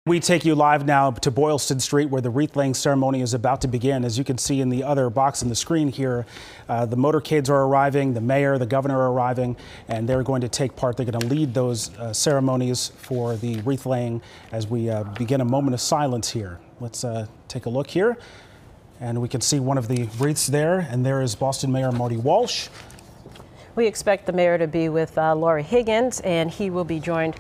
We take you live now to Boylston Street, where the wreath-laying ceremony is about to begin. As you can see in the other box on the screen here, the motorcades are arriving, the mayor, the governor are arriving, and they're going to take part. They're going to lead those ceremonies for the wreath-laying as we begin a moment of silence here. Let's take a look here, and we can see one of the wreaths there, and there is Boston Mayor Marty Walsh. We expect the mayor to be with Laurie Higgins, and he will be joined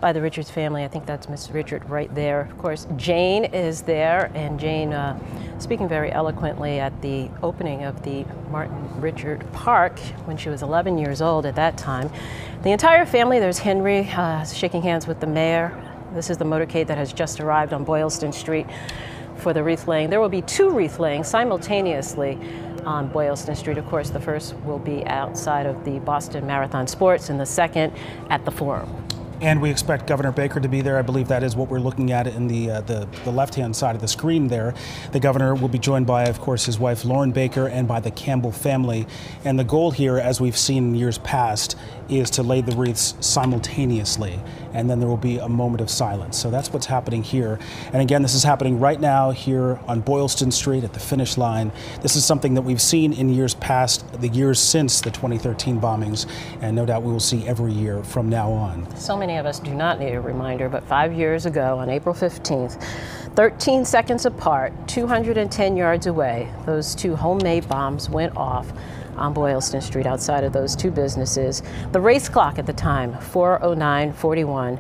by the Richards family. I think that's Miss Richard right there. Of course, Jane is there, and Jane speaking very eloquently at the opening of the Martin Richard Park when she was 11 years old at that time. The entire family, there's Henry shaking hands with the mayor. This is the motorcade that has just arrived on Boylston Street for the wreath laying. There will be two wreath layings simultaneously on Boylston Street. Of course, the first will be outside of the Boston Marathon Sports and the second at the Forum. And we expect Governor Baker to be there. I believe that is what we're looking at in the left-hand side of the screen there. The governor will be joined by, of course, his wife Lauren Baker and by the Campbell family. And the goal here, as we've seen in years past, is to lay the wreaths simultaneously, and then there will be a moment of silence. So that's what's happening here. And again, this is happening right now here on Boylston Street at the finish line. This is something that we've seen in years past, the years since the 2013 bombings, and no doubt we will see every year from now on. So many of us do not need a reminder, but 5 years ago on April 15th, 13 seconds apart, 210 yards away, those two homemade bombs went off on Boylston Street outside of those two businesses. The race clock at the time, 4:09:41.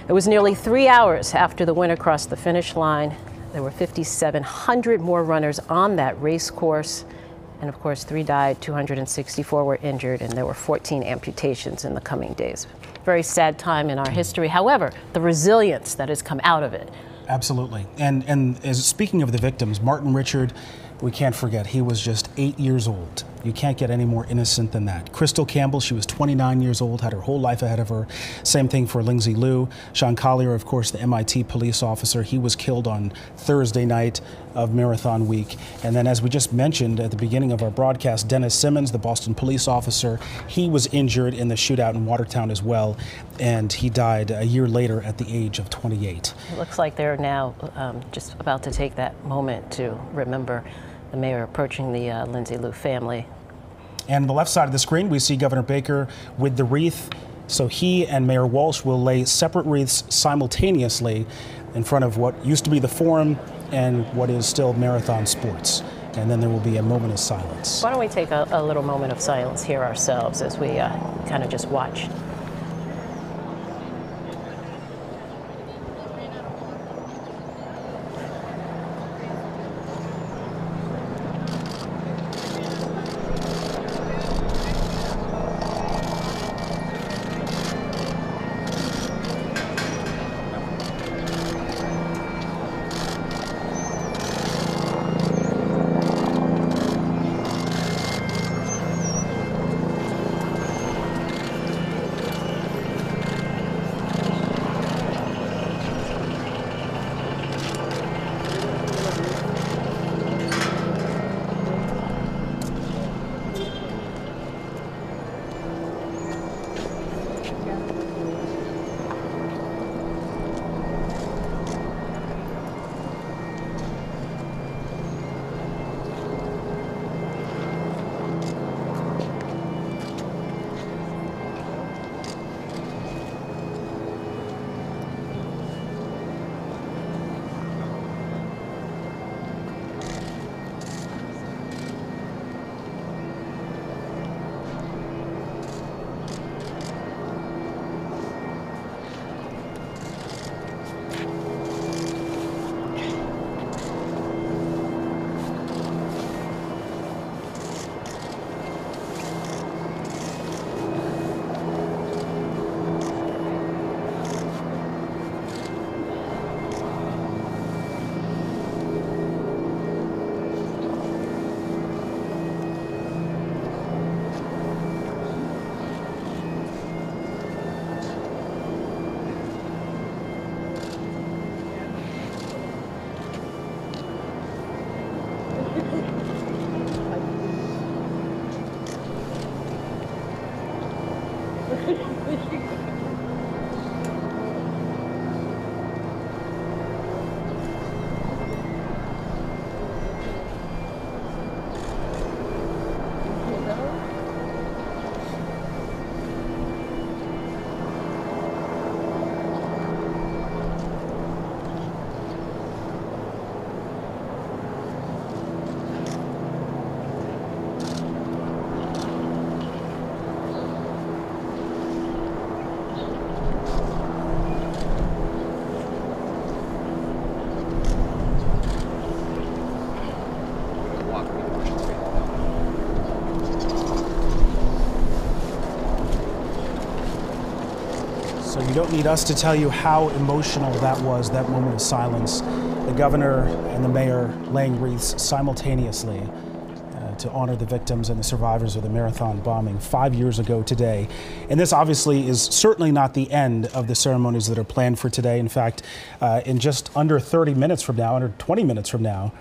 It was nearly 3 hours after the winner crossed the finish line. There were 5,700 more runners on that race course. And of course, 3 died, 264 were injured, and there were 14 amputations in the coming days. Very sad time in our history. However, the resilience that has come out of it. Absolutely. And as speaking of the victims, Martin Richard, we can't forget, he was just 8 years old. You can't get any more innocent than that. Crystal Campbell, she was 29 years old, had her whole life ahead of her. Same thing for Lindsay Liu. Sean Collier, of course, the MIT police officer, he was killed on Thursday night of Marathon Week. And then, as we just mentioned at the beginning of our broadcast, Dennis Simmons, the Boston police officer, he was injured in the shootout in Watertown as well, and he died a year later at the age of 28. It looks like they're now just about to take that moment to remember the mayor approaching the Lindsay Liu family. And on the left side of the screen, we see Governor Baker with the wreath. So he and Mayor Walsh will lay separate wreaths simultaneously in front of what used to be the Forum and what is still Marathon Sports. And then there will be a moment of silence. Why don't we take a little moment of silence here ourselves as we kind of just watch. You don't need us to tell you how emotional that was, that moment of silence. The governor and the mayor laying wreaths simultaneously to honor the victims and the survivors of the Marathon bombing 5 years ago today. And this obviously is certainly not the end of the ceremonies that are planned for today. In fact, in just under 30 minutes from now, under 20 minutes from now,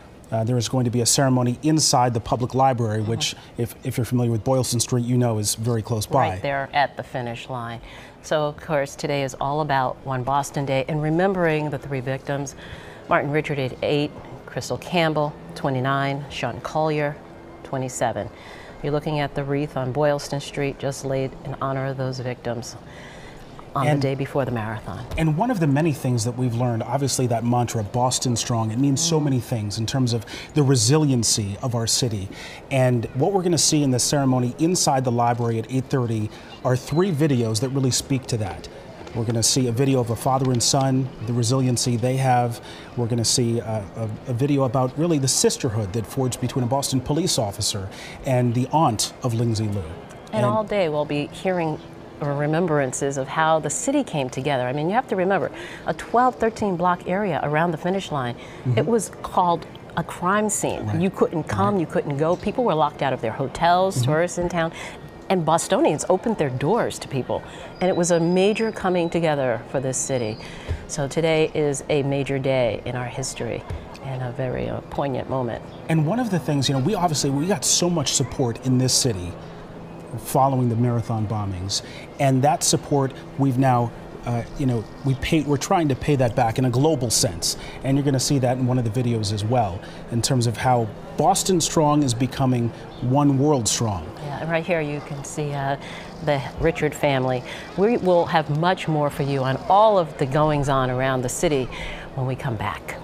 there is going to be a ceremony inside the public library, which, if you're familiar with Boylston Street, you know is very close by. Right there at the finish line. So, of course, today is all about One Boston Day and remembering the 3 victims. Martin Richard at 8, Crystal Campbell, 29, Sean Collier, 27. You're looking at the wreath on Boylston Street, just laid in honor of those victims on the day before the marathon. And one of the many things that we've learned, obviously that mantra, Boston Strong, it means so many things in terms of the resiliency of our city. And what we're going to see in the ceremony inside the library at 8:30 are 3 videos that really speak to that. We're going to see a video of a father and son, the resiliency they have. We're going to see a video about really the sisterhood that forged between a Boston police officer and the aunt of Lindsay Lou. And all day we'll be hearing remembrances of how the city came together. I mean, you have to remember, a 12, 13 block area around the finish line, it was called a crime scene. Right. You couldn't come, you couldn't go. People were locked out of their hotels, tourists in town. And Bostonians opened their doors to people. And it was a major coming together for this city. So today is a major day in our history and a very poignant moment. And one of the things, you know, we got so much support in this city following the Marathon bombings. And that support we've now we're trying to pay that back in a global sense. And you're going to see that in one of the videos as well, in terms of how Boston Strong is becoming one world strong. Yeah, and right here you can see the Richard family. We will have much more for you on all of the goings on around the city when we come back.